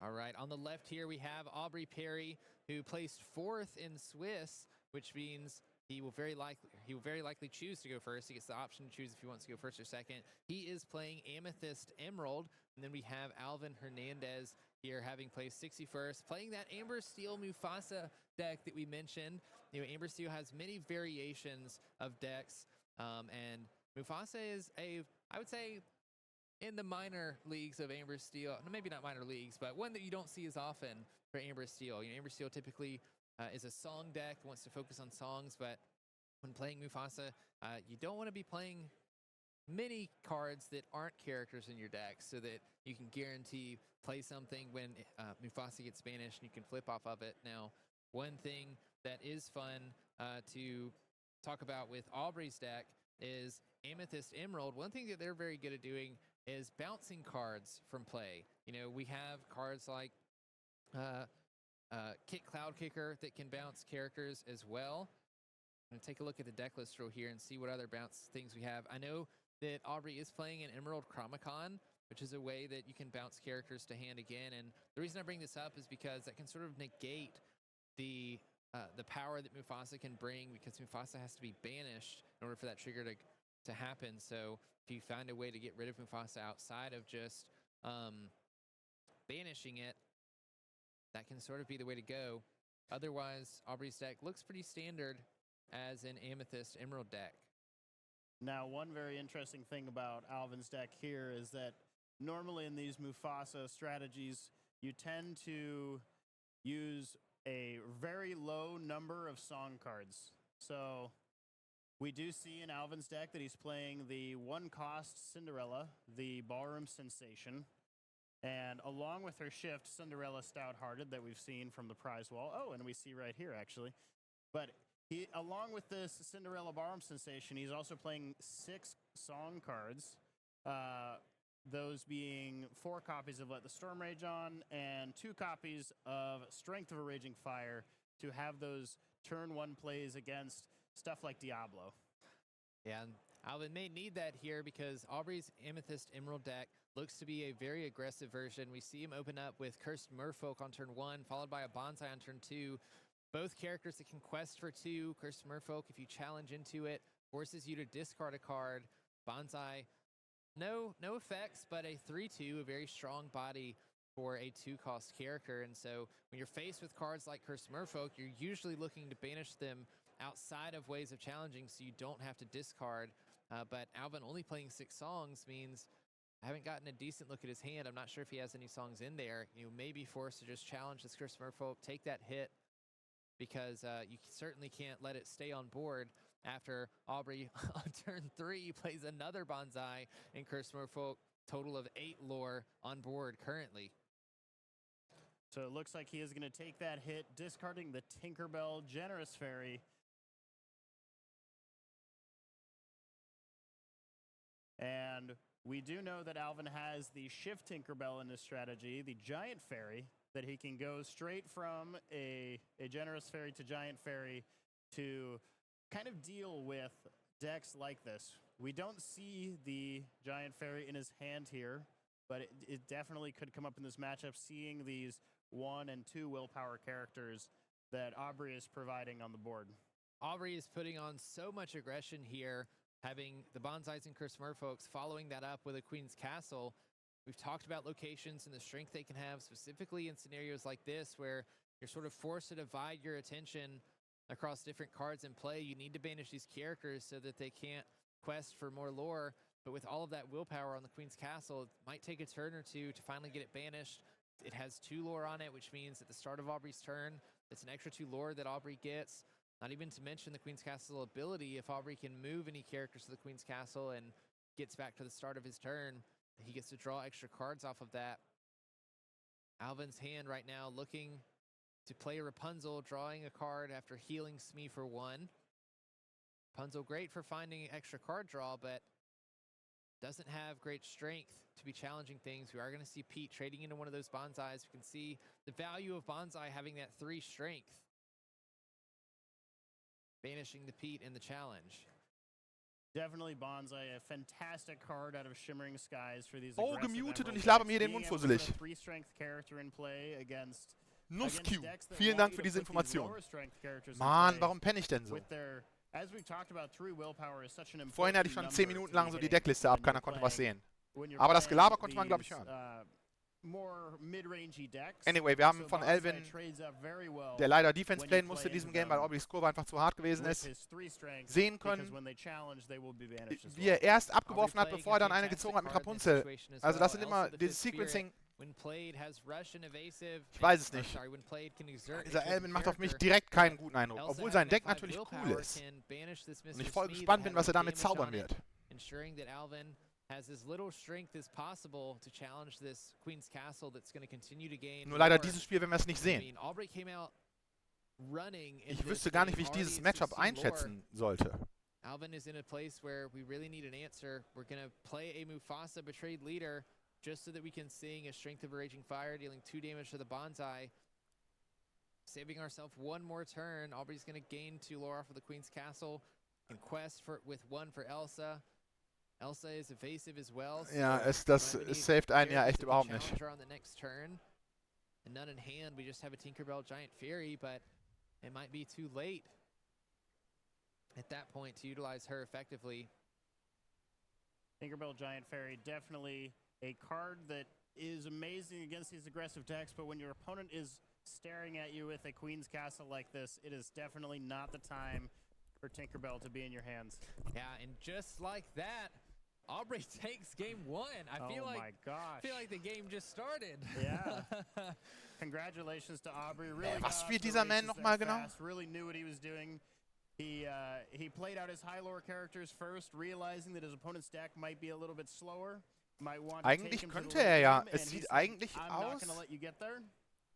All right, on the left here we have Aubrey Perry, who placed 4th in Swiss, which means he will very likely choose to go first. He gets the option to choose if he wants to go first or second. He is playing Amethyst Emerald, and then we have Alvin Hernandez here, having placed 61st, playing that Amber Steel Mufasa deck that we mentioned. Amber Steel has many variations of decks, and Mufasa is I would say, in the minor leagues of Amber Steel, maybe not minor leagues, but one that you don't see as often for Amber Steel. Amber Steel typically is a song deck, wants to focus on songs, but when playing Mufasa, you don't want to be playing many cards that aren't characters in your deck, so that you can guarantee play something when Mufasa gets banished and you can flip off of it. Now, one thing that is fun to talk about with Aubrey's deck is Amethyst Emerald. One thing that they're very good at doing is bouncing cards from play. We have cards like Kick Cloud Kicker that can bounce characters as well. I'm going to take a look at the deck list real here and see what other bounce things we have. I know that Aubrey is playing an Emerald Chromicon, which is a way that you can bounce characters to hand again. And the reason I bring this up is because that can sort of negate the power that Mufasa can bring, because Mufasa has to be banished in order for that trigger to happen. So if you find a way to get rid of Mufasa outside of just banishing it, that can sort of be the way to go. Otherwise, Aubrey's deck looks pretty standard as an Amethyst Emerald deck. Now, one very interesting thing about Alvin's deck here is that normally in these Mufasa strategies, you tend to use a very low number of song cards. So we do see in Alvin's deck that he's playing the 1-cost Cinderella, the Ballroom Sensation, and along with her shift, Cinderella Stout-Hearted that we've seen from the prize wall. Oh, and we see right here, actually. But along with this Cinderella Ballroom Sensation, he's also playing 6 song cards, those being 4 copies of Let the Storm Rage On and 2 copies of Strength of a Raging Fire to have those turn 1 plays against stuff like Diablo. Yeah, and Alvin may need that here because Aubrey's Amethyst Emerald deck looks to be a very aggressive version. We see him open up with Cursed Merfolk on turn 1, followed by a Bonsai on turn 2. Both characters that can quest for 2. Cursed Merfolk, if you challenge into it, forces you to discard a card. Bonsai, no effects, but a 3/2, a very strong body for a 2-cost character. And so when you're faced with cards like Cursed Merfolk, you're usually looking to banish them outside of ways of challenging so you don't have to discard. But Alvin only playing 6 songs means I haven't gotten a decent look at his hand. I'm not sure if he has any songs in there. You may be forced to just challenge this Cursed Merfolk, take that hit, because you certainly can't let it stay on board after Aubrey on turn 3 plays another Bonsai and Cursed Merfolk. Total of 8 lore on board currently. So it looks like he is going to take that hit, discarding the Tinkerbell Generous Fairy. And we do know that Alvin has the Shift Tinkerbell in his strategy, the Giant Fairy, that he can go straight from a Generous Fairy to Giant Fairy to kind of deal with decks like this. We don't see the Giant Fairy in his hand here, but it definitely could come up in this matchup, seeing these 1 and 2 willpower characters that Aubrey is providing on the board. Aubrey is putting on so much aggression here, having the Bonsais and Cursed Merfolks, following that up with a Queen's Castle. We've talked about locations and the strength they can have, specifically in scenarios like this, where you're sort of forced to divide your attention across different cards in play. You need to banish these characters so that they can't quest for more lore. But with all of that willpower on the Queen's Castle, it might take a turn or 2 to finally get it banished. It has 2 lore on it, which means at the start of Aubrey's turn, it's an extra 2 lore that Aubrey gets. Not even to mention the Queen's Castle ability. If Aubrey can move any characters to the Queen's Castle and gets back to the start of his turn, he gets to draw extra cards off of that. Alvin's hand right now looking to play Rapunzel, drawing a card after healing Smee for 1. Rapunzel great for finding extra card draw, but doesn't have great strength to be challenging things. We are going to see Pete trading into one of those Bonsais. We can see the value of Bonsai having that 3 strength. Banishing the Pete in the challenge. Definitely Bonsai, a fantastic card out of Shimmering Skies for these Oh, aggressive gemutet und Emerald ich laber decks. mir hier den Being Mund able to put a fusselig. 3-strength character in play against Nuss-Q. decks that Vielen want Dank you für to diese put these Information. lower strength characters in Mann, play warum penne ich denn so? with their, as we've talked about, 3 willpower is such an important Vorhin hatte ich schon 10 number Minuten to lang be so die hitting Deckliste when ab, you're keiner konnte was playing- sehen. when you're Aber das playing Gelaber konnte man, glaube ich, these, hören. more mid-rangey decks. Anyway, wir haben So von Bonsai Alvin, trades up very well der leider Defense when you playen musste in play diesem into Game, weil them Aubrey's Score einfach zu hart gewesen with ist, his 3 strength, sehen because können, when they challenge, they will be banished as wie well. er erst abgeworfen hat, Aubrey bevor er dann playing a eine gezogen hat mit fantastic card in this Rapunzel. situation as Also das well. sind immer Elsa, the dieses fifth spirit, Sequencing. when played, has rush and evasive. Ich weiß es Or, nicht. sorry, when played, can exert Dieser a chosen Alvin macht auf mich character. direkt keinen guten Eindruck, Elsa obwohl sein having a Deck 5 natürlich cool willpower ist. can banish this Und Mr. ich voll Smee gespannt that bin, had was er no damit damage zaubern on it, wird. ensuring that Alvin has as little strength as possible to challenge this Queen's Castle that's going to continue to gain Nur leider more. dieses Spiel, wenn wir es nicht I sehen. mean, Aubrey came out running in Ich this wüsste gar game nicht, wie ich already dieses at Matchup 16 lore. einschätzen sollte. Alvin is in a place where we really need an answer. We're going to play a Mufasa Betrayed Leader just so that we can sing a Strength of a Raging Fire, dealing 2 damage to the Bonsai. Saving ourselves one more turn. Aubrey's going to gain 2 lore off of the Queen's Castle. And quest with 1 for Elsa. Elsa is evasive as well. So Ja, das we need saved einen ja very echt visible überhaupt nicht. challenger on the next turn. And none in hand. We just have a Tinkerbell Giant Fury, but it might be too late at that point to utilize her effectively. Tinkerbell Giant Fairy, definitely a card that is amazing against these aggressive decks, but when your opponent is staring at you with a Queen's Castle like this, it is definitely not the time for Tinkerbell to be in your hands. Yeah, and just like that, Aubrey takes game 1. I feel oh like my gosh. feel like the game just started. Yeah. Congratulations to Aubrey. Really got Was off spielt the dieser Man races noch mal there genau? fast, really knew what he was doing. He played out his high lore characters first, realizing that his opponent's deck might be a little bit slower. Might want to take Eigentlich him to the könnte late er ja. game, Es and he sieht said, eigentlich I'm not aus. going to let you get there,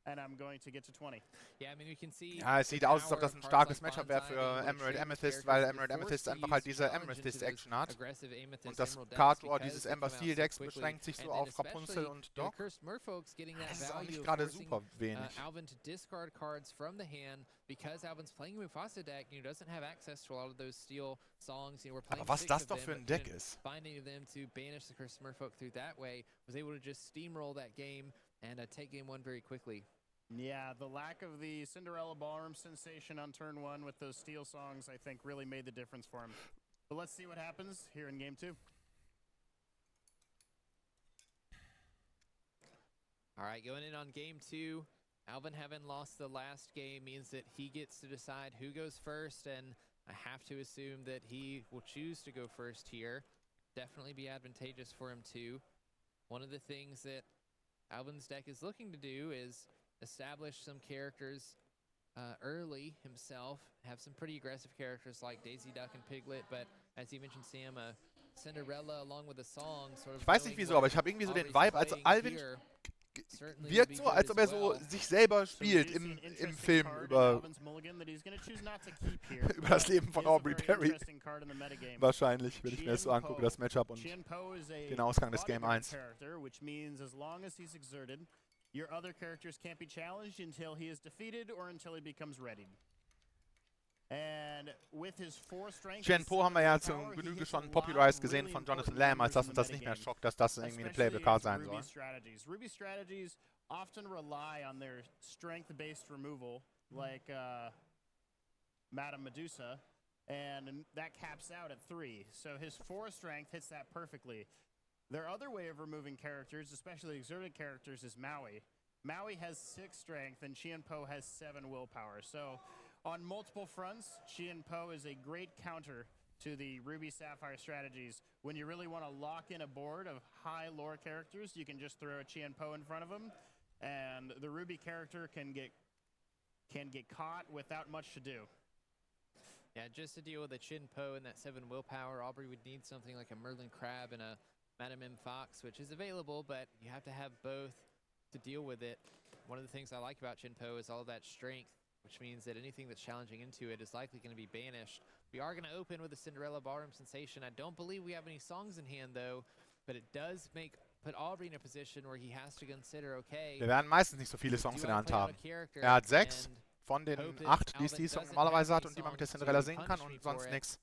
and I'm going to get to 20. Yeah, I mean, you can see Ja, es the sieht aus, als power ob das of ein cards starkes like Matchup wäre Bonsai, für being able to Emerald trade with Amethyst, characters weil that Emerald force Amethyst to einfach use halt diese challenge Emerald into those Action hat. aggressive Amethyst Und das Emerald decks Card-Draw because dieses they come Ember out so Steel Decks quickly. beschränkt sich And so then auf Rapunzel especially und your Doc. Cursed Merfolk's getting that Das ist auch value nicht of gerade forcing super wenig. Alvin to discard cards from the hand because Alvin's playing a Mufasa deck, doesn't have access to a lot of those steel songs. We're playing Aber was 6 das of doch them, für but ein Deck couldn't ist. find any of them to banish the Cursed Merfolk through that way. Was able to just steamroll that game and take game 1 very quickly. Yeah, the lack of the Cinderella Ballroom sensation on turn 1 with those steel songs, I think, really made the difference for him. But let's see what happens here in game 2. All right, going in on game 2. Alvin having lost the last game means that he gets to decide who goes first, and I have to assume that he will choose to go first here. Definitely be advantageous for him too. One of the things that Alvin's deck is looking to do is establish some characters early himself, have some pretty aggressive characters like Daisy Duck and Piglet, but as you mentioned, Sam, Cinderella along with a song sort of Ich weiß nicht knowing wieso, what aber ich habe irgendwie so den Aubrey's Vibe, als playing Alvin here certainly wirkt would be so, good als as ob er so well. sich selber So we spielt do see an im interesting Film card in über Alvin's mulligan that he's going to choose not to keep here, über das but Leben von is a Aubrey very Perry. interesting card in the metagame. Wahrscheinlich, wenn ich mir das so angucke, das Matchup und Chien-Po is a den Ausgang des Game bodyguard 1. character, which means as long as he's exerted, your other characters can't be challenged until he is defeated or until he becomes readied. And with his 4 strength, Chien-Po haben wir ja zur Genüge schon popularized gesehen von Jonathan Lamb, als dass uns das nicht mehr schockt, dass das irgendwie eine Playable Card sein soll. Ruby strategies often rely on their strength-based removal, like Madame Medusa, and that caps out at 3. So his 4 strength hits that perfectly. Their other way of removing characters, especially exerted characters, is Maui. Maui has 6 strength, and Chien-Po has 7 willpower. So on multiple fronts, Chien-Po is a great counter to the Ruby Sapphire strategies. When you really want to lock in a board of high lore characters, you can just throw a Chien-Po in front of them, and the Ruby character can get caught without much to do. Yeah, just to deal with a Chien-Po and that 7 willpower, Aubrey would need something like a Merlin Crab and a Madame M. Fox, which is available, but you have to have both to deal with it. One of the things I like about Chien-Po is all that strength, which means that anything that's challenging into it is likely going to be banished. We are going to open with a Cinderella Ballroom Sensation. I don't believe we have any songs in hand, though, but it does put Aubrey in a position where he has to consider, okay, Wir werden meistens nicht so viele do Songs in I der Hand play out haben. a character Er hat 6, and von den 8, die Steel-Song normalerweise hat und die man mit der Cinderella sehen kann und sonst nichts.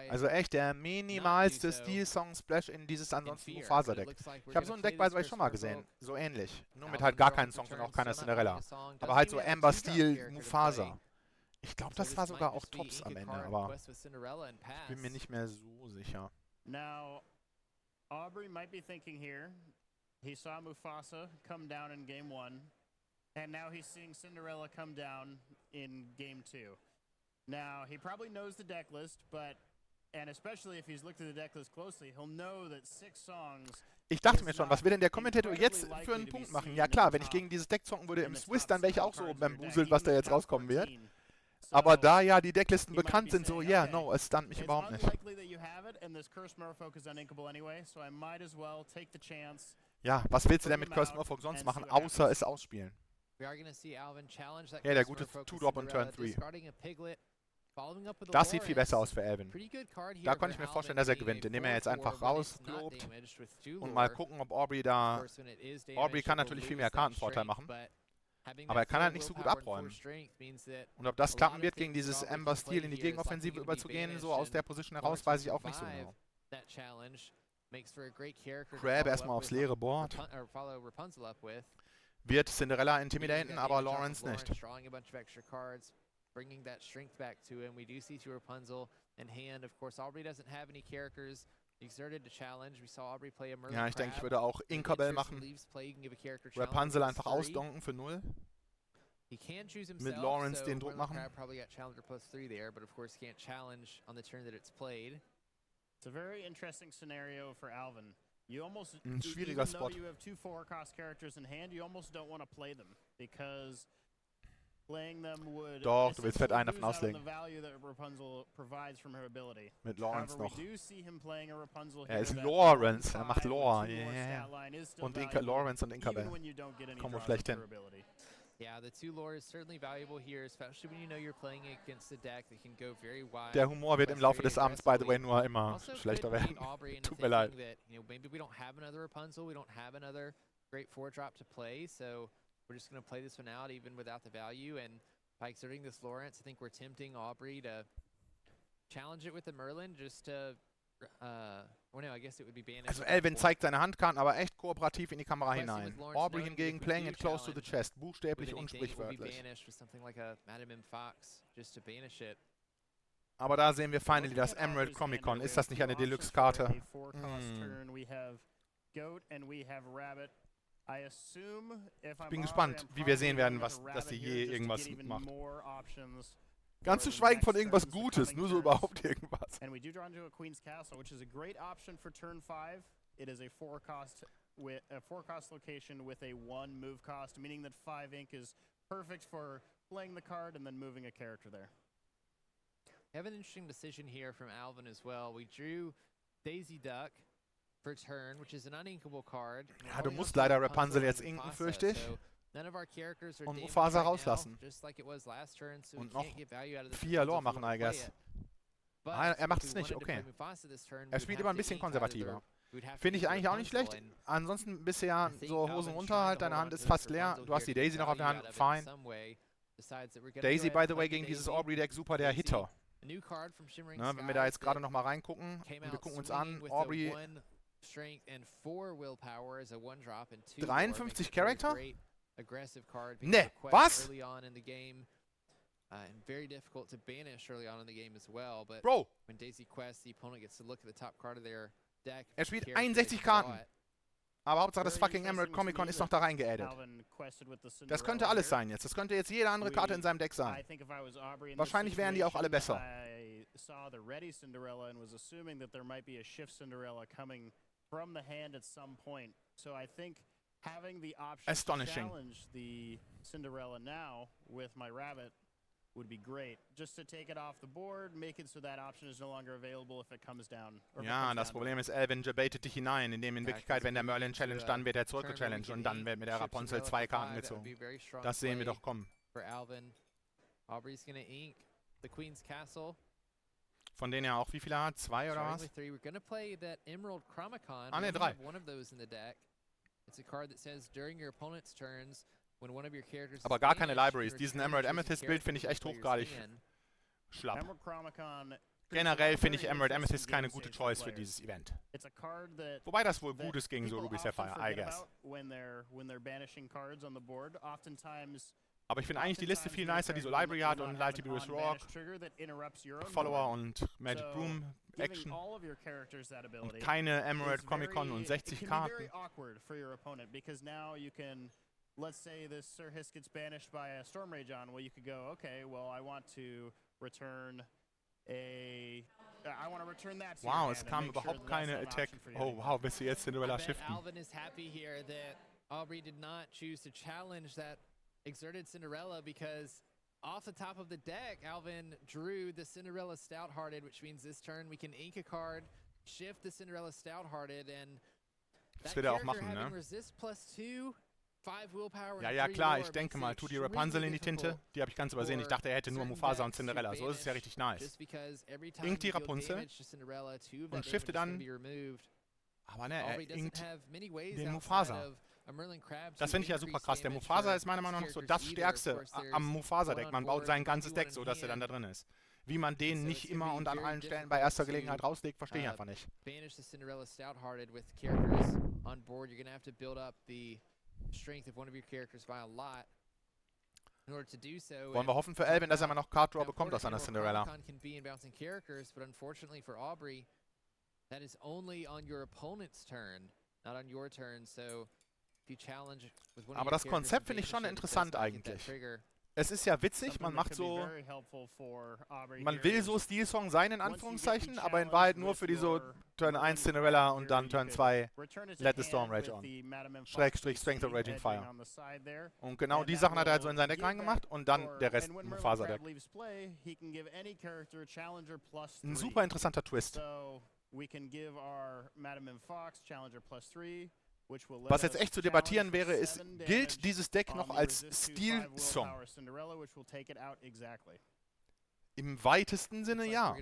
Also echt der minimalste Steel-Song-Splash in dieses ansonsten Mufasa-Deck. Ich habe so ein Deck by the way schon mal gesehen, so ähnlich. Nur mit halt gar keinen Songs und auch keiner Cinderella. Aber halt so Amber Steel Mufasa. Ich glaube, das war sogar auch Tops am Ende, aber ich bin mir nicht mehr so sicher. Now, Aubrey might be thinking here, he saw Mufasa come down in Game 1, and now he's seeing Cinderella come down in Game 2. Now, he probably knows the deck list, but, and especially if he's looked at the deck list closely, he'll know that 6 songs. Ich dachte mir schon, was will denn der Kommentator jetzt für einen Punkt machen? Ja klar, wenn ich gegen dieses Deck zocken würde im Swiss, dann wäre ich auch so bambuselt, was da jetzt rauskommen wird. Aber da ja die Decklisten bekannt sind, so, yeah, no, es stunt mich überhaupt nicht. Ja, was willst du denn mit Curse Morphog sonst machen, außer es ausspielen? Ja, der gute Two-Drop und Turn 3. Das sieht viel besser aus für Alvin. Da konnte ich mir vorstellen, dass er gewinnt, indem er jetzt einfach rauslobt und mal gucken, ob Aubrey da... Aubrey kann natürlich viel mehr Kartenvorteil machen, aber er kann halt nicht so gut abräumen. Und ob das klappen wird, gegen dieses Amber Steel in die Gegenoffensive überzugehen, so aus der Position heraus, weiß ich auch nicht so genau. Crab erstmal aufs leere Board. Wird Cinderella intimidaten, aber Lawrence nicht. Bringing that strength back to him. We do see to Rapunzel in hand. Of course, Aubrey doesn't have any characters exerted to challenge. We saw Aubrey play a Merlin. Ja, ich denke, ich würde auch Inkabel machen. Rapunzel einfach ausdonken für 0. Mit Lawrence den Druck machen. Probably got challenger +3 there, but of course can't challenge on the turn that it's played. It's a very interesting scenario for Alvin. You almost, ein schwieriger Spot. You have 2 4-cost characters in hand, you almost don't want to play them because playing them would doch, du willst fett einen davon auslegen. Mit Lawrence noch. Er ist Lawrence, er macht Lore. Yeah. Und Lawrence und Inkabel. Kommen wir schlecht hin. Der Humor wird im Laufe des Abends, by the way, nur immer schlechter werden. Tut mir leid. We're just going to play this one out even without the value, and by exerting this Lawrence, I think we're tempting Aubrey to challenge it with the Merlin just to, well no, I guess it would be banished. Also Alvin zeigt seine Handkarten, aber echt kooperativ in die Kamera hinein. Aubrey hingegen playing it close to the chest, buchstäblich und sprichwörtlich. Aber da sehen wir finally das Emerald Comic-Con. Ist das nicht eine Deluxe-Karte? Ich bin gespannt, wie wir sehen werden, dass sie je irgendwas macht. Ganz zu schweigen von irgendwas Gutes, nur so überhaupt irgendwas. And we do draw into a Queen's Castle, which is a great option for turn 5. It is a 4-cost location with a 1 move cost, meaning that 5 ink is perfect for playing the card and then moving a character there. We have an interesting decision here from Alvin as well. We drew Daisy Duck for turn, which is an uninkable card. Ja, du musst leider Rapunzel jetzt inken, fürchte ich. Und Mufasa rauslassen. Und noch 4 Lore machen, I guess. Ah, er macht es nicht, okay. Er spielt immer ein bisschen konservativer. Finde ich eigentlich auch nicht schlecht. Ansonsten bisher so Hosen runter, halt, deine Hand ist fast leer. Du hast die Daisy noch auf der Hand, fine. Daisy, by the way, gegen dieses Aubrey-Deck super der Hitter. Ne, wenn wir da jetzt gerade noch mal reingucken, und wir gucken uns an, Aubrey 53 Charakter? Ne, was? And very difficult to banish early on in the game as well. But Bro, when Daisy quests, the opponent gets to look at the top card of their deck. Er spielt 61 Karten. Aber Hauptsache das fucking Emerald Comic Con ist noch da reingeaddet. Das könnte alles sein jetzt. Das könnte jetzt jede andere Karte in seinem Deck sein. Wahrscheinlich wären die auch alle besser. Astonishing. Would be great. Just to take it off the board, make it so that option is no longer available if it comes down. Ja, das Problem ist, Alvin baitet dich hinein, indem in Wirklichkeit, wenn der Merlin challenge, dann wird er zurückgechallenged und dann wird mit der Rapunzel 2 Karten gezogen. Das sehen wir doch kommen. Aubrey's gonna ink the Queen's Castle. Von denen er auch wie viele hat? 2 oder was? Ah ne, 3. One of those in the deck. It's a card that says during your opponent's turns, Aber gar keine Libraries. Diesen Emerald Amethyst Bild finde ich echt hochgradig schlapp. Generell finde ich Emerald Amethyst keine gute Choice für dieses Event. Wobei das wohl gut ist gegen so Ruby Sapphire, I guess. Aber ich finde eigentlich die Liste viel nicer, die so Library hat und Light Tiberius Rock, Follower und Magic Broom Action. Und keine Emerald Comic Con und 60 Karten. Let's say this Sir Hiss gets banished by a Storm Rage on. Well, you could go, okay, well, I want to return that. Wow, es kam überhaupt keine Attack. Oh, wow, bis sie jetzt Cinderella shiften. Alvin is happy here that Aubrey did not choose to challenge that exerted Cinderella because off the top of the deck, Alvin drew the Cinderella Stout-Hearted, which means this turn we can ink a card, shift the Cinderella Stout-Hearted, and das wird er auch machen, ne? Resist +2. Ja, klar, ich denke mal, tu die Rapunzel in die Tinte. Die habe ich ganz übersehen. Ich dachte, er hätte nur Mufasa und Cinderella. So ist es ja richtig nice. Inkt die Rapunzel und shiftet dann. Aber ne, er inkt den Mufasa. Das finde ich ja super krass. Der Mufasa ist meiner Meinung nach so das Stärkste am Mufasa-Deck. Man baut sein ganzes Deck so, dass er dann da drin ist. Wie man den nicht immer und an allen Stellen bei erster Gelegenheit rauslegt, verstehe ich einfach nicht. Strength of one of your characters by a lot in order to do so. Wollen wir hoffen für Alvin, dass er mal noch Card Draw bekommt aus seiner Cinderella. Characters, but unfortunately for Aubrey, that is only on your opponent's turn, not on your turn. So if you challenge with one of Aber das Konzept finde ich schon interessant eigentlich. Es ist ja witzig, man macht so, man will so Stilsong sein, in Anführungszeichen, aber in Wahrheit nur für die so Turn 1 Cinderella und dann Turn 2 Let the Storm Rage on. Schrägstrich Strength of Raging Fire. Und genau die Sachen hat er halt so in sein Deck reingemacht und dann der Rest Mufasa-Deck. Ein super interessanter Twist. Was jetzt echt zu debattieren wäre, ist, gilt dieses Deck noch als Stil-Song? Im weitesten Sinne ja.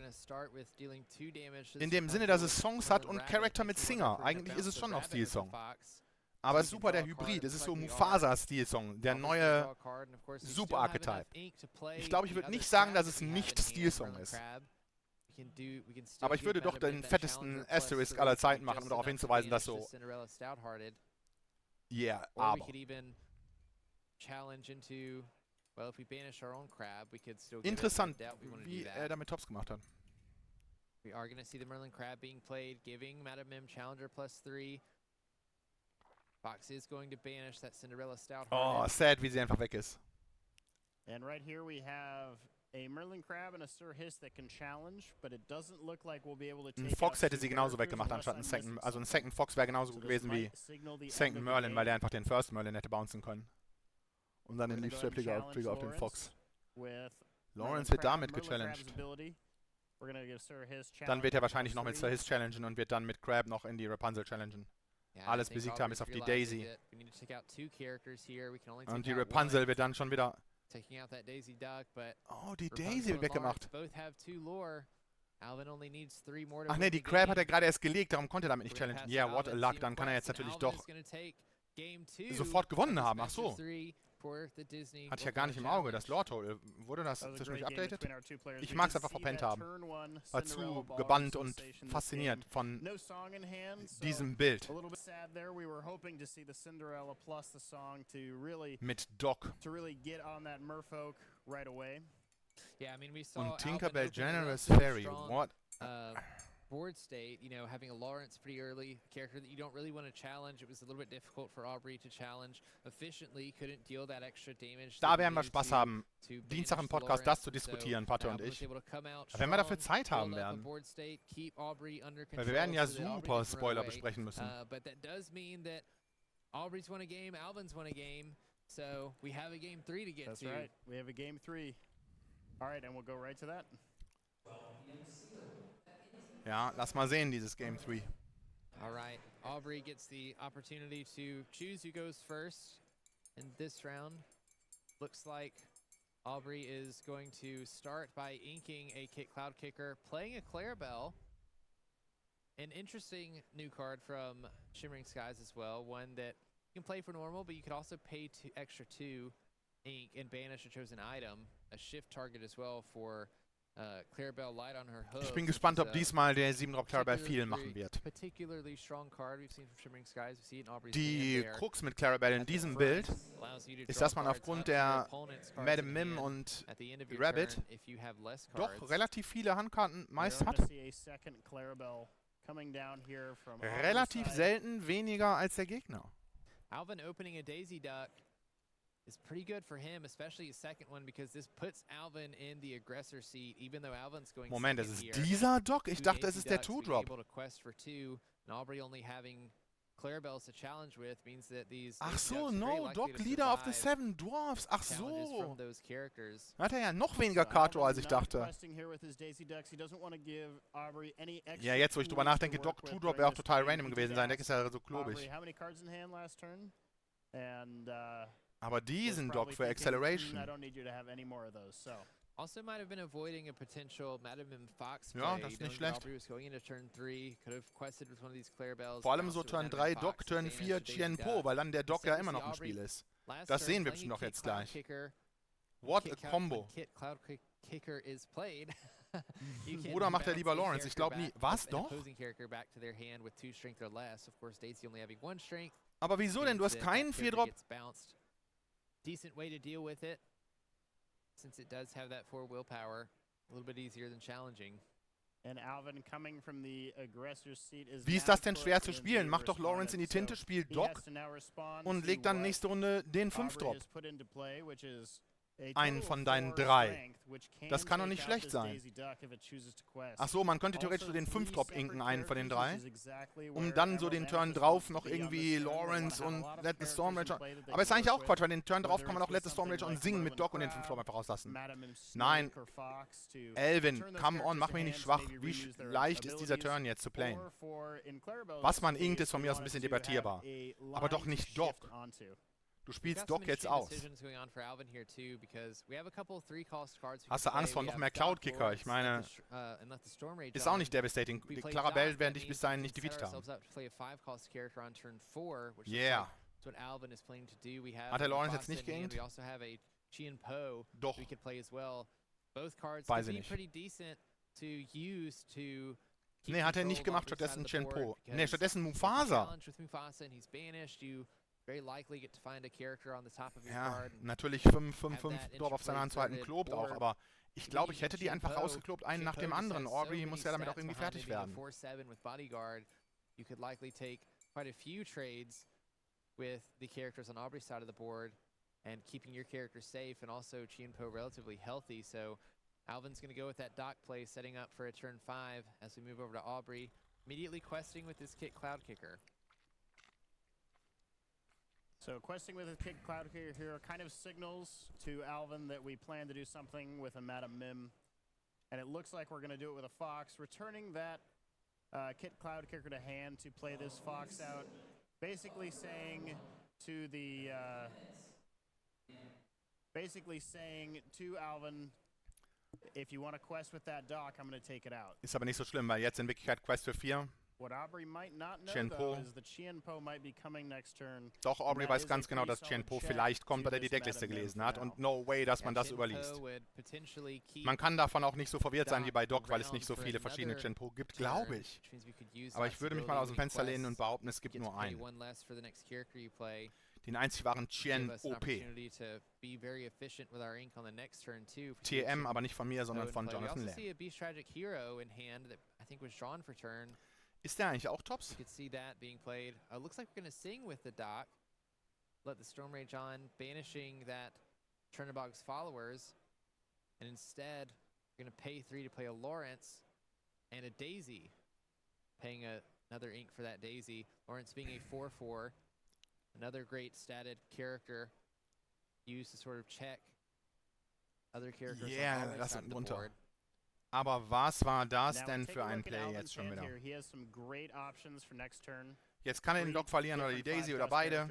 In dem Sinne, dass es Songs hat und Charakter mit Singer. Eigentlich ist es schon noch Stil-Song. Aber es ist super der Hybrid. Es ist so Mufasa-Stil-Song, der neue Super-Archetype. Ich glaube, ich würde nicht sagen, dass es nicht Stil-Song ist. Aber ich würde doch den fettesten Asterisk aller Zeiten machen, um darauf hinzuweisen, dass so... Yeah, aber... Interessant, wie er damit Tops gemacht hat. We are going to see the Merlin Crab being played, giving Madame Mim Challenger +3. Fox is going to banish that Cinderella Stout. Oh, sad, wie sie einfach weg ist. And right here we have a Merlin Crab and a Sir Hiss that can challenge, but it doesn't look like we'll be able to take. Ein Fox hätte sie genauso weggemacht anstatt ein Second, also ein Second Fox wäre genauso gut gewesen wie Second Merlin, weil der einfach den First Merlin hätte bouncen können. Und dann den Leaf Strip Trigger auf den Fox. Lawrence wird damit gechallenged. Dann wird er wahrscheinlich noch mit Sir Hiss challengen und wird dann mit Crab noch in die Rapunzel challengen. Alles besiegt haben bis auf die Daisy. Und die Rapunzel wird dann schon wieder... Oh, die Daisy wird weggemacht. Ach ne, die Crab hat er gerade erst gelegt, darum konnte er damit nicht challengen. Yeah, what a luck, dann kann er jetzt natürlich doch sofort gewonnen haben. Ach so. Hatte ich ja gar nicht im Auge, das Lord-Hole. Wurde das zwischendurch updated? Ich mag es einfach verpennt haben. War zu gebannt und fasziniert von diesem Bild. Mit Doc. Und Tinkerbell Generous Fairy. What? Board state, you know, having a Lawrence pretty early, a character that you don't really want to challenge. It was a little bit difficult for Aubrey to challenge efficiently, couldn't deal that extra damage. Da werden wir Spaß haben, Dienstag im Podcast das zu diskutieren, Patte und ich. Aber wenn wir dafür Zeit haben werden. Weil wir werden ja super Spoiler besprechen müssen. But that does mean that Aubrey's won a game, Alvin's won a game, so we have a game 3 to get to. That's right, we have a game 3. All right, and we'll go right to that. Ja, lass mal sehen, dieses Game 3. All right, Aubrey gets the opportunity to choose who goes first in this round. Looks like Aubrey is going to start by inking a Cloud Kicker, playing a Clarabelle. An interesting new card from Shimmering Skies as well, one that You can play for normal, but you could also pay extra 2 ink and banish a chosen item, a shift target as well for Clarabelle Light on her hooves. Ich bin gespannt, ob diesmal der 7-Drop Clarabelle viel machen wird. Die Krux mit Clarabelle in diesem Bild ist, dass man aufgrund der Madame Mim und Rabbit doch relativ viele Handkarten meist hat. Relativ selten weniger als der Gegner. Alvin opening a Daisy Duck is pretty good for him, especially his second one, because this puts Alvin in the aggressor seat, even though Alvin's going Moment, das ist dieser Dock? Ich dachte, es ist der 2-Drop. Ach so, no, Dock Leader of the Seven Dwarfs. Ach so. Hat er ja noch weniger Card-Draw, als ich dachte. Ja, jetzt, wo ich drüber nachdenke, Dock 2-Drop wäre auch total random gewesen. Sein Deck ist ja so klobig. Aber diesen Dock für Acceleration. Also might have been avoiding a potential Madame Mim Fox play. Ja, das ist nicht schlecht. Aubrey was going into turn 3, could have quested with one of these Clarabelles. Vor allem so Turn 3 Dock, Turn 4 Chien-Po, weil dann der Dock ja immer noch im Spiel ist. Das sehen wir bestimmt noch jetzt gleich. What a combo. Oder macht er lieber Lawrence? Ich glaube nie. Was? Doch? Aber wieso denn? Du hast keinen 4-Drop. Decent way to deal with it. Since it does have that 4 willpower, a little bit easier than challenging. Wie ist das denn schwer zu spielen? Mach doch Lawrence in die Tinte, spielt Dock und leg dann nächste Runde den 5-Drop. Einen von deinen 3. Das kann doch nicht schlecht sein. Ach so, man könnte theoretisch so den 5-Drop inken, einen von den 3, um dann so den Turn drauf noch irgendwie Lawrence und Let the Storm Rager. Aber ist eigentlich auch Quatsch, weil den Turn drauf kann man auch Let the Storm Rager und singen mit Dock und den 5-Drop einfach rauslassen. Nein, Alvin, come on, mach mich nicht schwach. Wie leicht ist dieser Turn jetzt zu playen? Was man inkt, ist von mir aus ein bisschen debattierbar. Aber doch nicht Dock. Du spielst Dock jetzt aus. Hast du Angst vor noch mehr Cloud-Kicker? Ich meine, ist auch nicht devastating. Die Clarabelle werden dich bis dahin nicht defeated haben. Yeah. Hat der Lawrence jetzt nicht geinkt? Doch. Weiß ich nicht. Nee, hat er nicht gemacht, stattdessen Chien-Po. Nee, stattdessen Mufasa. Ja, natürlich 5-5-5 Dorf auf seiner Hand zu halten, klobt auch, aber ich glaube, ich hätte die einfach rausgeklobt, einen nach dem anderen. Aubrey muss ja damit auch irgendwie fertig werden. You could likely take quite a few trades with the characters on Aubrey's side of the board and keeping your character safe and also Chien-Po relatively healthy. So Alvin's going to go with that dock play, setting up for a turn 5 as we move over to Aubrey, immediately questing with this Cloud Kicker. So questing with a kick Cloud Kicker here kind of signals to Alvin that we plan to do something with a Madame Mim. And it looks like we're going to do it with a Fox, returning that Kit Cloud Kicker to hand to play this Fox out. Basically saying to the Alvin, if you want to quest with that dock, I'm going to take it out. Ist aber nicht so schlimm, weil jetzt in Wirklichkeit Quest für 4. What Aubrey might not know, Chien-Po. though, is the Chien-Po might be coming next turn. Doch, Aubrey weiß ganz genau, dass Chien-Po vielleicht kommt, weil er die Deckliste gelesen hat. Und no way, dass man das überliest. Man kann davon auch nicht so verwirrt sein wie bei Doc, weil es nicht so viele verschiedene Chien-Po gibt, glaube ich. Aber ich würde mich mal aus dem Fenster lehnen und behaupten, es gibt nur einen. Den einzig wahren Chien-OP. TM, aber nicht von mir, sondern von Jonathan Lamb. Ist der eigentlich auch Tops? You could see that being played. Looks like we're going to sing with the dock. Let the Storm Rage on, banishing that Chernobog's followers. And instead, we're going to pay 3 to play a Lawrence and a Daisy. Paying another ink for that Daisy. Lawrence being a 4/4. Another great statted character used to sort of check other characters on the side of the board. Aber was war das denn für ein Play jetzt schon wieder? Jetzt kann er den Dock verlieren oder die Daisy oder beide.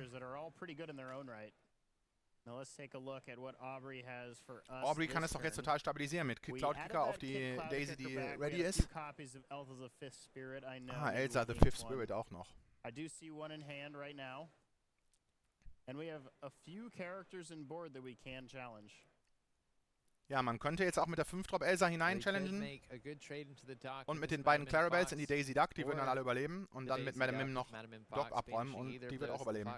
Aubrey kann es doch jetzt total stabilisieren mit Cloud Kicker auf die Daisy, die ready ist. Ah, Elsa the Fifth Spirit auch noch. And we have a few characters in board that we can challenge. Ja, man könnte jetzt auch mit der 5-Drop Elsa hinein-challengen und mit den beiden Clarabelles in die Daisy Duck, die würden dann alle überleben und dann mit Madame Mim noch Doc abräumen und die wird auch überleben.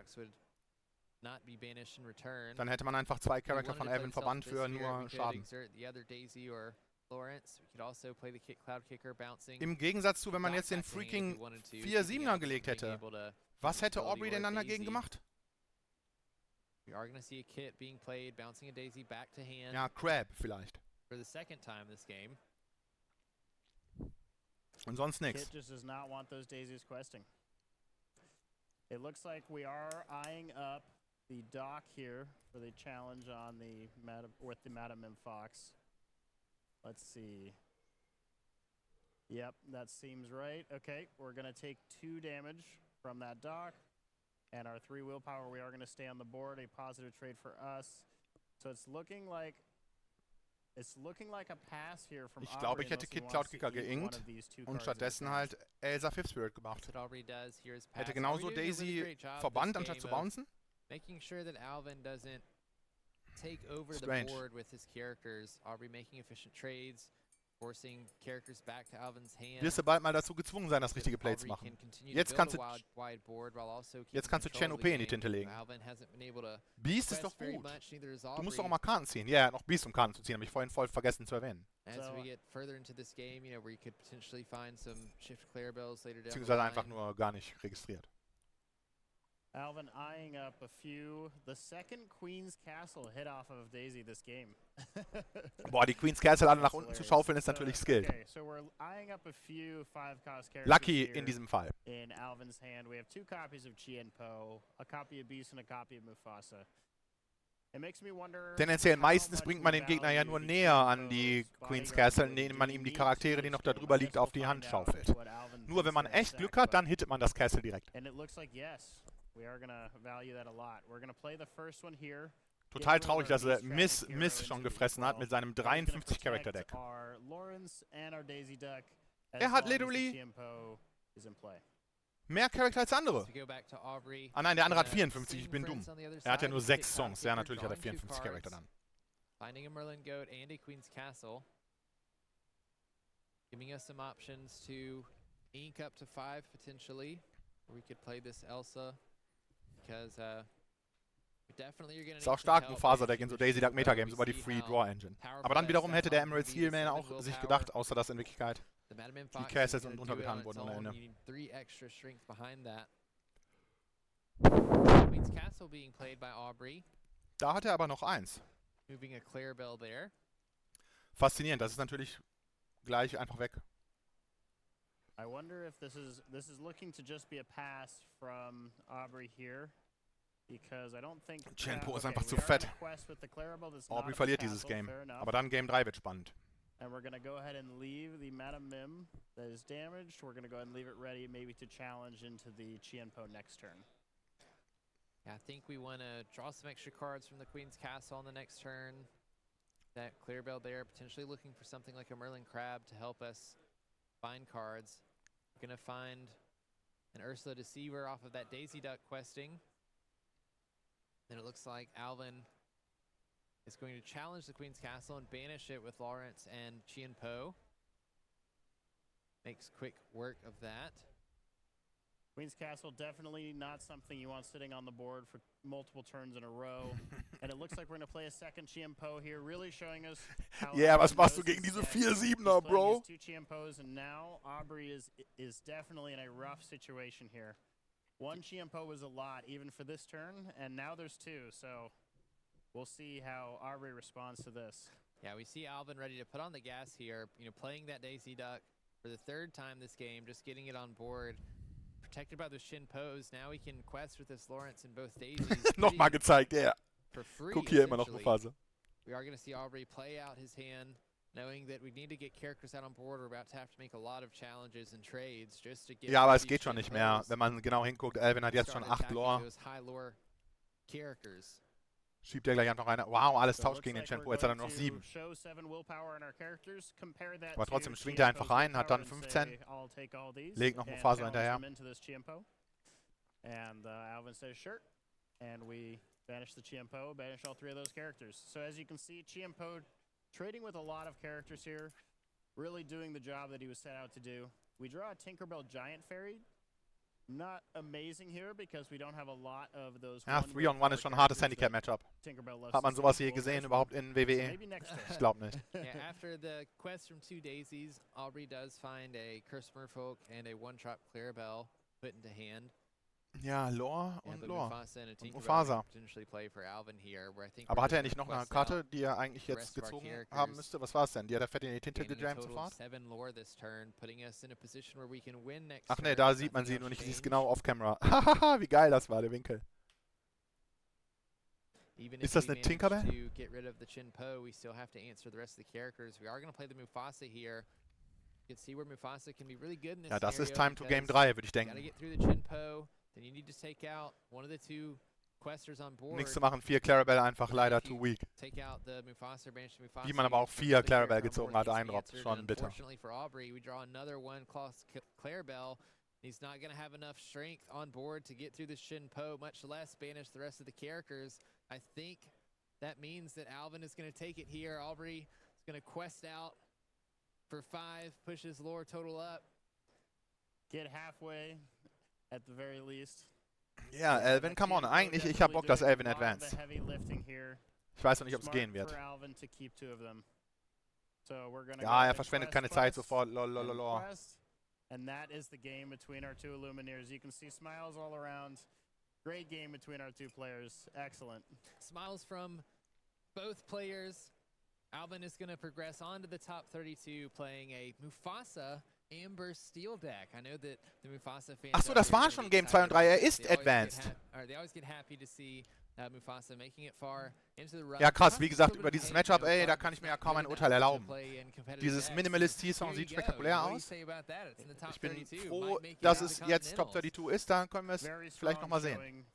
Dann hätte man einfach 2 Charakter von Alvin verbannt für nur Schaden. Im Gegensatz zu, wenn man jetzt den freaking 4-7er gelegt hätte. Was hätte Aubrey denn dann dagegen gemacht? Ja, Crab vielleicht. Und sonst nichts. Kit just does not want those daisies questing. It looks like we are eyeing up the dock here for the challenge on the Madame Mim Fox. Let's see. Yep, that seems right. Okay, we're going to take 2 damage from that dock. And our 3 willpower, we are going to stay on the board. A positive trade for us. So it's looking like a pass here from Aubrey. Ich glaube, ich hätte Kid Cloud Kicker geinkt und stattdessen halt Elsa Fifth Spirit gemacht. Hätte genauso Daisy verbannt, anstatt zu bouncen. Making sure that Alvin doesn't take over the board with his characters. Aubrey making efficient trades, forcing characters back to Alvin's hand. Wirst du bald mal dazu gezwungen sein, das richtige Play zu machen. Jetzt kannst du Chen OP in die Tinte legen. Beast ist doch gut. Du musst doch auch mal Karten ziehen. Ja, er hat noch Beast, um Karten zu ziehen. Habe ich vorhin voll vergessen zu erwähnen. Beziehungsweise einfach nur gar nicht registriert. Alvin eyeing up a few. The second Queen's Castle hit off of Daisy this game. Boah, die Queen's Castle alle nach unten zu schaufeln ist natürlich skilled. Okay, so we're eyeing up a few 5-cost characters. Lucky in diesem Fall. In Alvin's hand, we have 2 copies of Chien-Po, a copy of Beast and a copy of Mufasa. It makes me wonder. Tendenziell meistens bringt man den Gegner ja nur näher an die Queen's Castle, indem man ihm die Charaktere, die noch da drüber liegt, auf die Hand schaufelt. Nur wenn man echt Glück hat, dann hittet man das Castle direkt. And it looks like yes. We are gonna value that a lot. We're gonna play the first one here. Total traurig, dass er Miss schon gefressen hat mit seinem 53 Charakter Deck. Er hat literally mehr Charakter als andere. Ah nein, der andere hat 54, ich bin dumm. Er hat ja nur 6 Songs. Ja, natürlich hat er 54 Charakter dann. Finding a Merlin Goat and a Queen's Castle. Giving us some options to ink up to 5 potentially. We could play this Elsa. Ist auch stark, Mufasa-Deck in so Daisy Duck Metagames über die Free Draw Engine. Aber dann wiederum hätte der Emerald Steel Man auch sich gedacht, außer dass in Wirklichkeit die Castles und runtergetan wurden am Ende. Da hat er aber noch 1. Faszinierend, das ist natürlich gleich einfach weg. I wonder if this is looking to just be a pass from Aubrey here, because I don't think Chien-Po ist einfach zu fett. Aubrey verliert dieses Game, aber dann Game 3 wird spannend. And we're gonna go ahead and leave the Madame Mim that is damaged. We're gonna go ahead and leave it ready, maybe to challenge into the Chien-Po next turn. Yeah, I think we want to draw some extra cards from the Queen's Castle on the next turn. That Clarabelle there, potentially looking for something like a Merlin Crab to help us find cards. Gonna find an Ursula Deceiver off of that Daisy Duck questing. Then it looks like Alvin is going to challenge the Queen's Castle and banish it with Lawrence and Chien-Po. Makes quick work of that. Queen's Castle, definitely not something you want sitting on the board for multiple turns in a row. And it looks like we're going to play a second Chien-Po here, really showing us how... Yeah, was machst du gegen diese 4-7er, bro? 2 Chien-Pos, and now Aubrey is definitely in a rough situation here. 1 Chien-Po was a lot, even for this turn, and now there's 2, so we'll see how Aubrey responds to this. Yeah, we see Alvin ready to put on the gas here, playing that Daisy Duck for the 3rd time this game, just getting it on board. Protected by those Chien-Pos, now we can quest with this Lawrence and both Daisies. Nochmal gezeigt, ja. Guck hier immer noch Mufasa. We are going to see Aubrey play out his hand, knowing that we need to get characters out on board. We're about to have to make a lot of challenges and trades just to get. Ja, aber es geht schon nicht mehr, wenn man genau hinguckt. Alvin hat jetzt schon 8 Lore. Schiebt er gleich einfach rein. Wow, alles tauscht gegen den Chien-Po. Jetzt hat er nur noch 7. Aber trotzdem schwingt er einfach rein, hat dann 15. Legt noch Mufasa hinterher. And Alvin says, sure. And we banish the Chiempo, banish all 3 of those characters. So as you can see, Chiempo trading with a lot of characters here, really doing the job that he was set out to do. We draw a Tinkerbell Giant Fairy. Not amazing here because we don't have a lot of those. Ja, 3-on-1 ist schon ein hartes Handicap-Matchup. Hat man sowas je gesehen überhaupt in WWE? Ich glaube nicht. Yeah, after the quest from 2 daisies, Aubrey does find a Curse Merfolk and a 1-drop Clarabelle put into hand. Ja, Lore und Lore. Und Mufasa. Aber hat er nicht noch eine Karte, die er eigentlich jetzt gezogen haben müsste? Was war es denn? Die hat er fett in die Tinte gejammt sofort? Ach ne, da sieht man sie nur nicht. Sie ist genau off-camera. Hahaha, wie geil das war, der Winkel. Ist das eine Tinkerbell? Ja, das ist Time to Game 3, würde ich denken. Then you need to take out one of the 2 questers on board. Nichts zu machen, 4 Clarabelle einfach leider too weak. Wie man aber auch 4 Clarabelle gezogen hat, eindroppt, schon bitter. Unfortunately for Aubrey, we draw another 1 Clarabelle. He's not going to have enough strength on board to get through the Shin-Po, much less banish the rest of the characters. I think that means that Alvin is going to take it here. Aubrey is going to quest out for 5, push his lore total up. Get halfway. At the very least. Ja, Alvin, come on. Eigentlich, ich hab Bock, dass Alvin advanced. Ich weiß noch nicht, ob es gehen wird. Ja, er verschwendet keine Zeit sofort. Lolololol. And that is the game between our 2 Illumineers. You can see smiles all around. Great game between our 2 players. Excellent. Smiles from both players. Alvin is going to progress on to the top 32 playing a Mufasa Amber Steel deck. I know that the Mufasa fans. Achso, das war schon Game 2 und 3. Er ist advanced. They always get happy to see Mufasa making it far into the run. Ja, krass. Wie gesagt, über dieses Matchup, ey, da kann ich mir ja kaum ein Urteil erlauben. Dieses Minimalist-Season sieht spektakulär aus. Ich bin froh, dass es jetzt Top 32 ist. Dann können wir es vielleicht nochmal sehen.